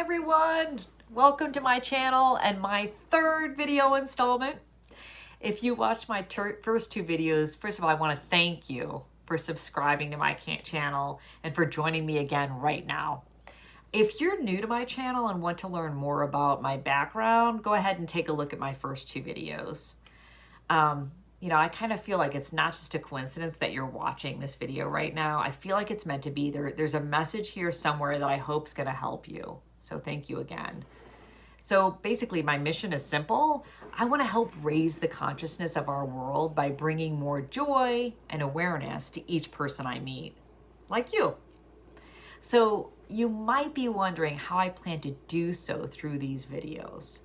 everyone, welcome to my channel and my third video installment. If you watched my first two videos, first of all, I want to thank you for subscribing to my channel and for joining me again right now. If you're new to my channel and want to learn more about my background, go ahead and take a look at my first two videos. I kind of feel like it's not just a coincidence that you're watching this video right now. I feel like it's meant to be. There's a message here somewhere that I hope is going to help you. So thank you again. So basically, my mission is simple. I want to help raise the consciousness of our world by bringing more joy and awareness to each person I meet, like you. So you might be wondering how I plan to do so through these videos.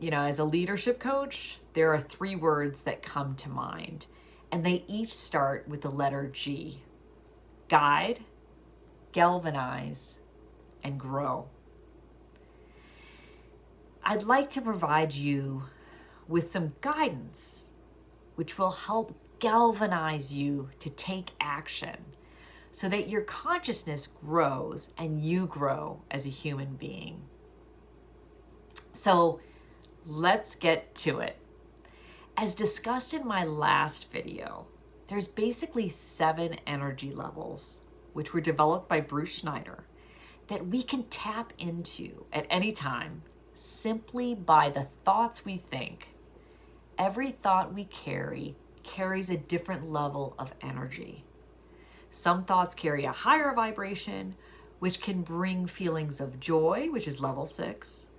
As a leadership coach, there are three words that come to mind, and they each start with the letter G: guide, galvanize, and grow. I'd like to provide you with some guidance, which will help galvanize you to take action so that your consciousness grows and you grow as a human being. So let's get to it. As discussed in my last video, there's basically 7 energy levels, which were developed by Bruce Schneider, that we can tap into at any time simply by the thoughts we think. Every thought we carry carries a different level of energy. Some thoughts carry a higher vibration, which can bring feelings of joy, which is level 6,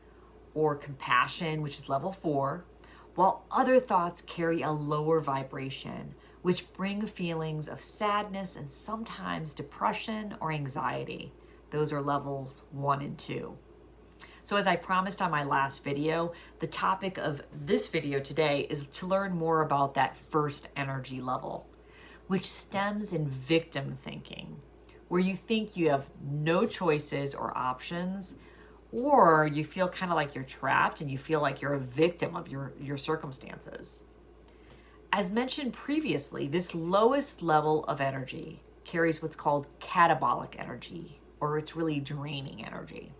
or compassion, which is level 4, while other thoughts carry a lower vibration, which bring feelings of sadness and sometimes depression or anxiety. Those are levels 1 and 2. So as I promised on my last video, the topic of this video today is to learn more about that first energy level, which stems in victim thinking, where you think you have no choices or options, or you feel kind of like you're trapped and you feel like you're a victim of your circumstances. As mentioned previously, this lowest level of energy carries what's called catabolic energy, or it's really draining energy.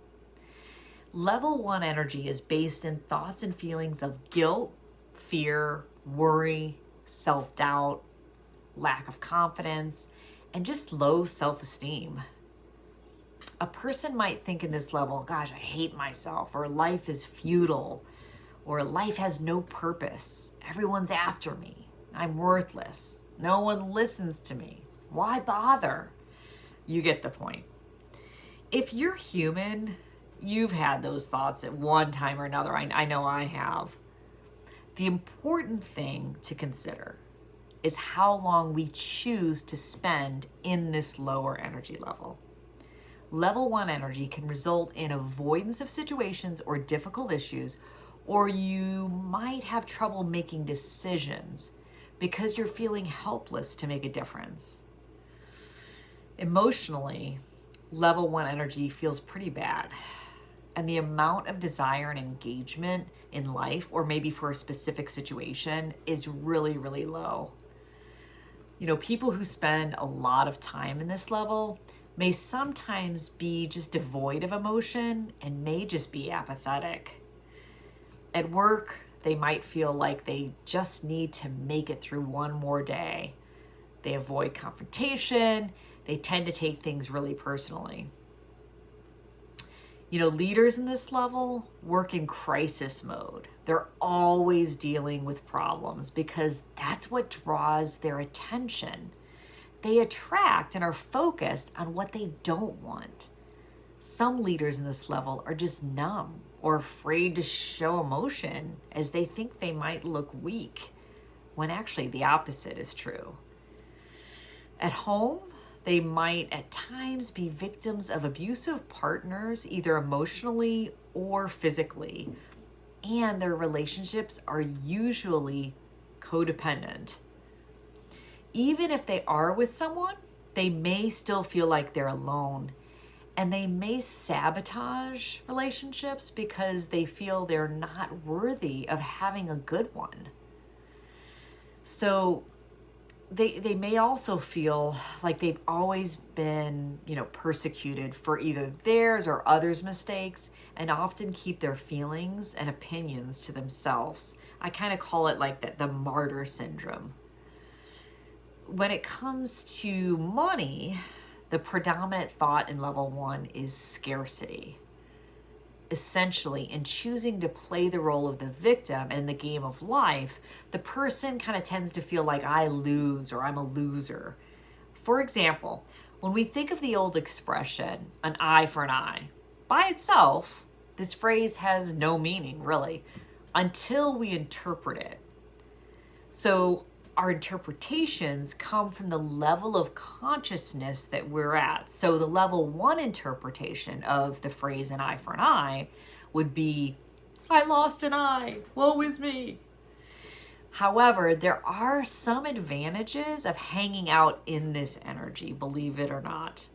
Level 1 energy is based in thoughts and feelings of guilt, fear, worry, self-doubt, lack of confidence, and just low self-esteem. A person might think in this level, gosh, I hate myself, or life is futile, or life has no purpose. Everyone's after me. I'm worthless. No one listens to me. Why bother? You get the point. If you're human, you've had those thoughts at one time or another. I know I have. The important thing to consider is how long we choose to spend in this lower energy level. Level 1 energy can result in avoidance of situations or difficult issues, or you might have trouble making decisions because you're feeling helpless to make a difference. Emotionally, level 1 energy feels pretty bad, and the amount of desire and engagement in life, or maybe for a specific situation, is really, really low. People who spend a lot of time in this level may sometimes be just devoid of emotion and may just be apathetic. At work, they might feel like they just need to make it through one more day. They avoid confrontation. They tend to take things really personally. Leaders in this level work in crisis mode. They're always dealing with problems because that's what draws their attention. They attract and are focused on what they don't want. Some leaders in this level are just numb or afraid to show emotion as they think they might look weak, when actually the opposite is true. At home, they might at times be victims of abusive partners, either emotionally or physically, and their relationships are usually codependent. Even if they are with someone, they may still feel like they're alone, and they may sabotage relationships because they feel they're not worthy of having a good one. So They may also feel like they've always been, persecuted for either theirs or others' mistakes, and often keep their feelings and opinions to themselves. I kind of call it like the martyr syndrome. When it comes to money, the predominant thought in level 1 is scarcity. Essentially, in choosing to play the role of the victim in the game of life, the person kind of tends to feel like I lose or I'm a loser. For example, when we think of the old expression, an eye for an eye, by itself, this phrase has no meaning, really, until we interpret it. So our interpretations come from the level of consciousness that we're at. So the level 1 interpretation of the phrase an eye for an eye would be, I lost an eye, woe is me. However, there are some advantages of hanging out in this energy, believe it or not,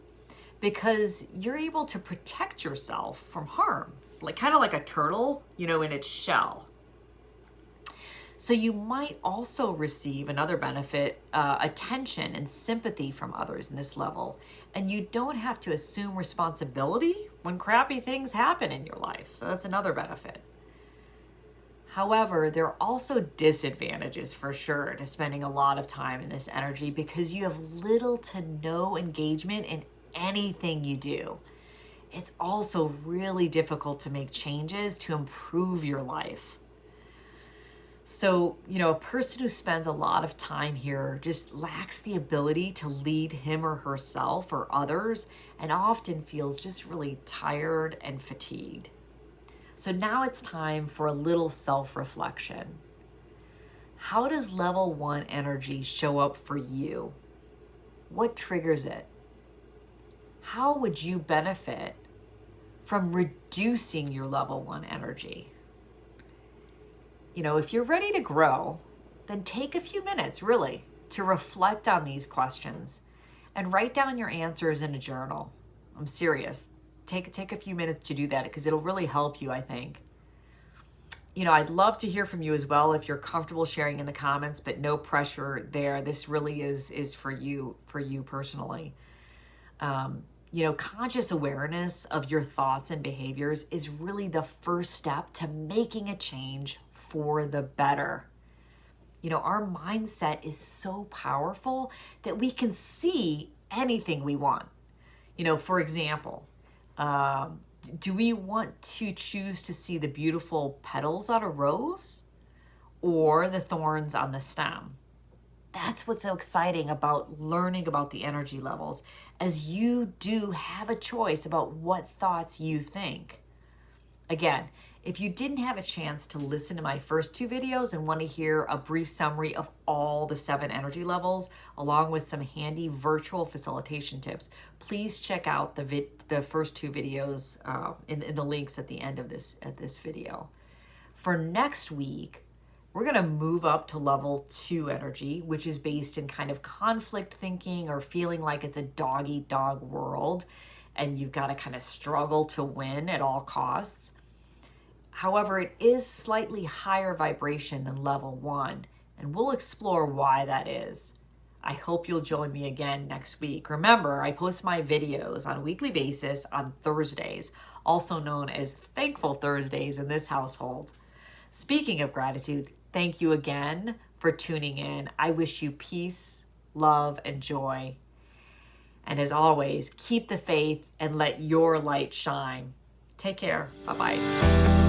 because you're able to protect yourself from harm, kind of like a turtle, in its shell. So you might also receive another benefit, attention and sympathy from others in this level. And you don't have to assume responsibility when crappy things happen in your life. So that's another benefit. However, there are also disadvantages for sure to spending a lot of time in this energy, because you have little to no engagement in anything you do. It's also really difficult to make changes to improve your life. So, a person who spends a lot of time here just lacks the ability to lead him or herself or others, and often feels just really tired and fatigued. So now it's time for a little self-reflection. How does level 1 energy show up for you? What triggers it? How would you benefit from reducing your level 1 energy? If you're ready to grow, then take a few minutes, really, to reflect on these questions and write down your answers in a journal. I'm serious. Take a few minutes to do that, because it'll really help you, I think. I'd love to hear from you as well if you're comfortable sharing in the comments, but no pressure there. This really is for you personally. Conscious awareness of your thoughts and behaviors is really the first step to making a change for the better. Our mindset is so powerful that we can see anything we want. For example, do we want to choose to see the beautiful petals on a rose or the thorns on the stem? That's what's so exciting about learning about the energy levels, as you do have a choice about what thoughts you think. Again, if you didn't have a chance to listen to my first 2 videos and want to hear a brief summary of all the 7 energy levels, along with some handy virtual facilitation tips, please check out the first 2 videos in the links at the end of this video. For next week, we're going to move up to level 2 energy, which is based in kind of conflict thinking or feeling like it's a dog-eat-dog world, and you've got to kind of struggle to win at all costs. However, it is slightly higher vibration than level 1, and we'll explore why that is. I hope you'll join me again next week. Remember, I post my videos on a weekly basis on Thursdays, also known as Thankful Thursdays in this household. Speaking of gratitude, thank you again for tuning in. I wish you peace, love, and joy. And as always, keep the faith and let your light shine. Take care. Bye-bye.